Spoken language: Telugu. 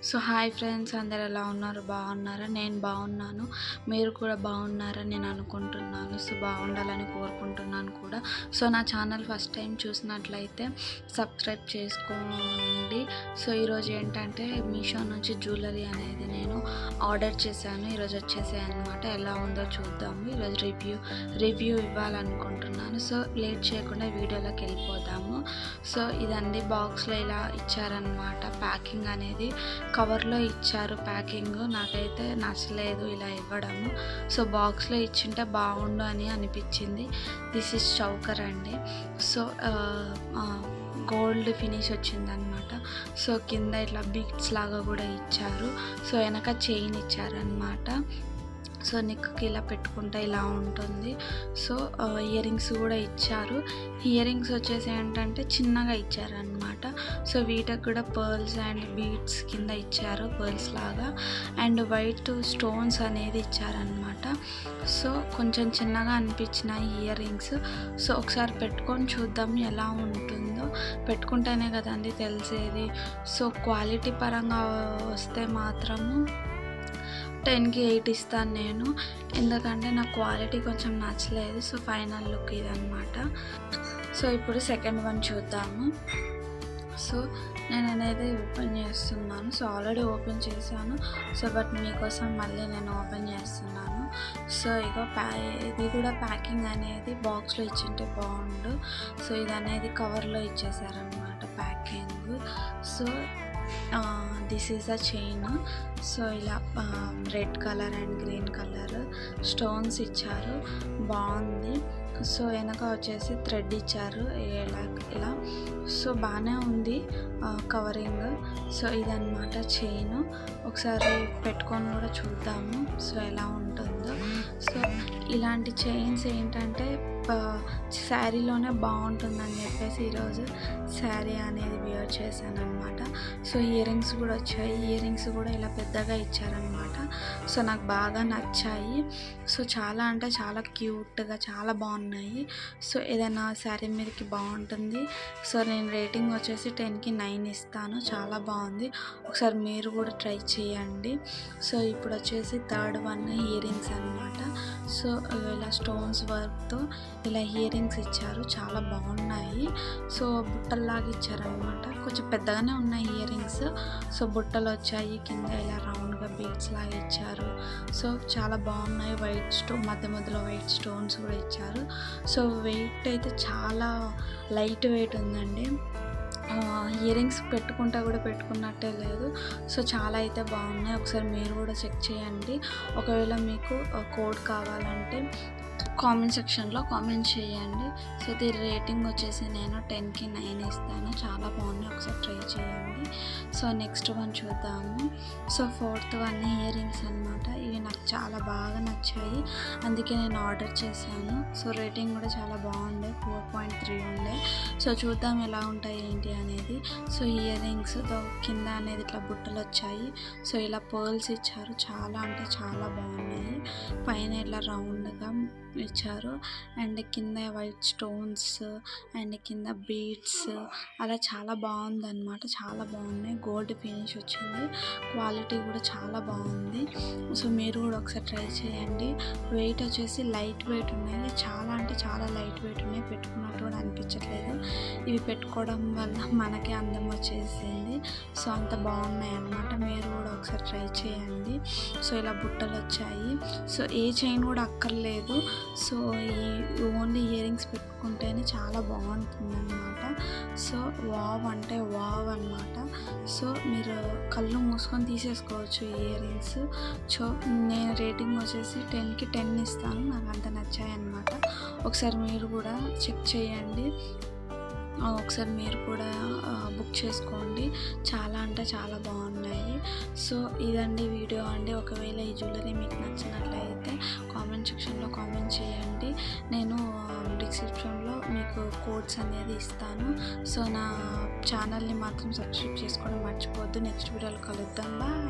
సో హాయ్ ఫ్రెండ్స్, అందరు ఎలా ఉన్నారు? బాగున్నారా? నేను బాగున్నాను. మీరు కూడా బాగున్నారని నేను అనుకుంటున్నాను. సో బాగుండాలని కోరుకుంటున్నాను కూడా. సో నా ఛానల్ ఫస్ట్ టైం చూసినట్లయితే సబ్స్క్రైబ్ చేసుకోండి. సో ఈరోజు ఏంటంటే మీషో నుంచి జ్యువెలరీ అనేది నేను ఆర్డర్ చేశాను. ఈరోజు వచ్చేసాయి అనమాట. ఎలా ఉందో చూద్దాము. ఈరోజు రివ్యూ ఇవ్వాలనుకుంటున్నాను. సో లేట్ చేయకుండా వీడియోలోకి వెళ్ళిపోదాము. సో ఇదండి, బాక్స్లో ఇలా ఇచ్చారనమాట. ప్యాకింగ్ అనేది కవర్లో ఇచ్చారు. ప్యాకింగ్ నాకైతే నచ్చలేదు ఇలా ఇవ్వడము. సో బాక్స్లో ఇచ్చింటే బాగుండు అని అనిపించింది. దిస్ ఇస్ చౌకర్ అండి. సో గోల్డ్ ఫినిష్ వచ్చిందనమాట. సో కింద ఇట్లా బీడ్స్ లాగా కూడా ఇచ్చారు. సో వెనక చైన్ ఇచ్చారనమాట. సో నెక్కి ఇలా పెట్టుకుంటే ఇలా ఉంటుంది. సో ఇయర్ రింగ్స్ కూడా ఇచ్చారు. ఇయర్ రింగ్స్ వచ్చేసి ఏంటంటే చిన్నగా ఇచ్చారనమాట. సో వీటికి కూడా పర్ల్స్ అండ్ బీడ్స్ కింద ఇచ్చారు, పర్ల్స్ లాగా. అండ్ వైట్ స్టోన్స్ అనేది ఇచ్చారనమాట. సో కొంచెం చిన్నగా అనిపించిన ఇయర్ రింగ్స్. సో ఒకసారి పెట్టుకొని చూద్దాం ఎలా ఉంటుందో. పెట్టుకుంటేనే కదండి తెలిసేది. సో క్వాలిటీ పరంగా వస్తే మాత్రము 10కి 8 ఇస్తాను నేను, ఎందుకంటే నాకు క్వాలిటీ కొంచెం నచ్చలేదు. సో ఫైనల్ లుక్ ఇదనమాట. సో ఇప్పుడు సెకండ్ వన్ చూద్దాము. సో నేను అనేది ఓపెన్ చేస్తున్నాను. సో ఆల్రెడీ ఓపెన్ చేశాను. సో బట్ మీకోసం మళ్ళీ నేను ఓపెన్ చేస్తున్నాను. సో ఇగో ఇది కూడా ప్యాకింగ్ అనేది బాక్స్లో ఇచ్చింటే బాగుండు. సో ఇది అనేది కవర్లో ఇచ్చేసారనమాట packing. So this is a chain. So ఇలా red colour and green colour stones ఇచ్చారు, బాగుంది. సో వెనక వచ్చేసి థ్రెడ్ ఇచ్చారు ఇలా. సో బాగానే ఉంది కవరింగ్. సో ఇదన్నమాట చైన్. ఒకసారి పెట్టుకొని కూడా చూద్దాము సో ఎలా ఉంటుందో. సో ఇలాంటి చైన్స్ ఏంటంటే శారీలోనే బాగుంటుందని చెప్పేసి ఈరోజు శారీ అనేది వేర్ చేశాను అనమాట. సో ఇయర్ రింగ్స్ కూడా వచ్చాయి. ఇయర్ రింగ్స్ కూడా ఇలా పెద్దగా ఇచ్చారనమాట. సో నాకు బాగా నచ్చాయి. సో చాలా అంటే చాలా క్యూట్గా చాలా బాగున్నాయి. సో ఏదైనా శారీ మీదకి బాగుంటుంది. సో నేను రేటింగ్ వచ్చేసి 10కి 9 ఇస్తాను. చాలా బాగుంది. ఒకసారి మీరు కూడా ట్రై చేయండి. సో ఇప్పుడు వచ్చేసి థర్డ్ వన్ ఇయర్ రింగ్స్ అనమాట. సో ఇలా స్టోన్స్ వర్క్తో ఇలా ఇయర్ రింగ్స్ ఇచ్చారు, చాలా బాగున్నాయి. సో బుట్టల్లాగా ఇచ్చారనమాట. కొంచెం పెద్దగానే ఉన్నాయి ఇయర్ రింగ్స్. సో బుట్టలు వచ్చాయి, కింద ఇలా రౌండ్గా బీడ్స్ లాగా ఇచ్చారు. సో చాలా బాగున్నాయి. మధ్యలో వైట్ స్టోన్స్ కూడా ఇచ్చారు. సో వెయిట్ అయితే చాలా లైట్ వెయిట్ ఉందండి. ఇయర్ రింగ్స్ పెట్టుకుంటా కూడా పెట్టుకున్నట్టే లేదు. సో చాలా అయితే బాగున్నాయి. ఒకసారి మీరు కూడా చెక్ చేయండి. ఒకవేళ మీకు కోడ్ కావాలంటే కామెంట్ సెక్షన్లో కామెంట్ చేయండి. సో దీని రేటింగ్ వచ్చేసి నేను 10కి 9 ఇస్తాను. చాలా బాగున్నాయి, ఒకసారి ట్రై చేయండి. సో నెక్స్ట్ వన్ చూద్దాము. So fourth one ear rings అనమాట. ఇవి నాకు చాలా బాగా నచ్చాయి, అందుకే నేను ఆర్డర్ చేశాను. సో రేటింగ్ కూడా చాలా బాగుండే, 4.3 ఉండే. సో చూద్దాం ఎలా ఉంటాయి ఏంటి అనేది. సో ఇయర్ రింగ్స్ కింద అనేది ఇట్లా బుట్టలు వచ్చాయి. సో ఇలా పర్ల్స్ ఇచ్చారు, చాలా అంటే చాలా బాగున్నాయి. పైన ఇలా రౌండ్గా ఇచ్చారు అండ్ కింద వైట్ స్టోన్స్ అండ్ కింద బీడ్స్ అలా చాలా బాగుందన్నమాట. చాలా బాగున్నాయి. గోల్డ్ ఫినిష్ వచ్చింది, క్వాలిటీ కూడా చాలా బాగుంది. సో మీరు కూడా ఒకసారి ట్రై చేయండి. వెయిట్ వచ్చేసి లైట్ వెయిట్ ఉన్నాయి, చాలా అంటే చాలా లైట్ వెయిట్ ఉన్నాయి. పెట్టుకున్నట్టు కూడా అనిపించట్లేదు. ఇవి పెట్టుకోవడం వల్ల మనకే అందం వచ్చేసింది. సో అంత బాగున్నాయి అన్నమాట. మీరు కూడా ఒకసారి ట్రై చేయండి. సో ఇలా బుట్టలు వచ్చాయి. సో ఏ చైన్ కూడా అక్కర్లేదు. సో ఈ ఓన్లీ ఇయర్ రింగ్స్ పెట్టుకుంటేనే చాలా బాగుంటుందన్నమాట. సో వావ్ అంటే వావ్ అన్నమాట. సో మీరు కళ్ళు మూసుకొని తీసేసుకోవచ్చు ఇయర్ రింగ్స్. సో నేను రేటింగ్ వచ్చేసి 10కి 10 ఇస్తాను. నాకు అంత నచ్చాయి అన్నమాట. ఒకసారి మీరు కూడా చెక్ చేయండి. ఒకసారి మీరు కూడా బుక్ చేసుకోండి. చాలా అంటే చాలా బాగున్నాయి. సో ఇదండి వీడియో అండి. ఒకవేళ ఈ జ్యువెలరీ మీకు నచ్చినట్లయితే కామెంట్ సెక్షన్లో కామెంట్ చేయండి. నేను డిస్క్రిప్షన్లో మీకు కోడ్స్ అనేది ఇస్తాను. సో నా ఛానల్ని మాత్రం సబ్స్క్రైబ్ చేసుకోవడం మర్చిపోవద్దు. నెక్స్ట్ వీడియోలో కలుద్దాం. బాయ్.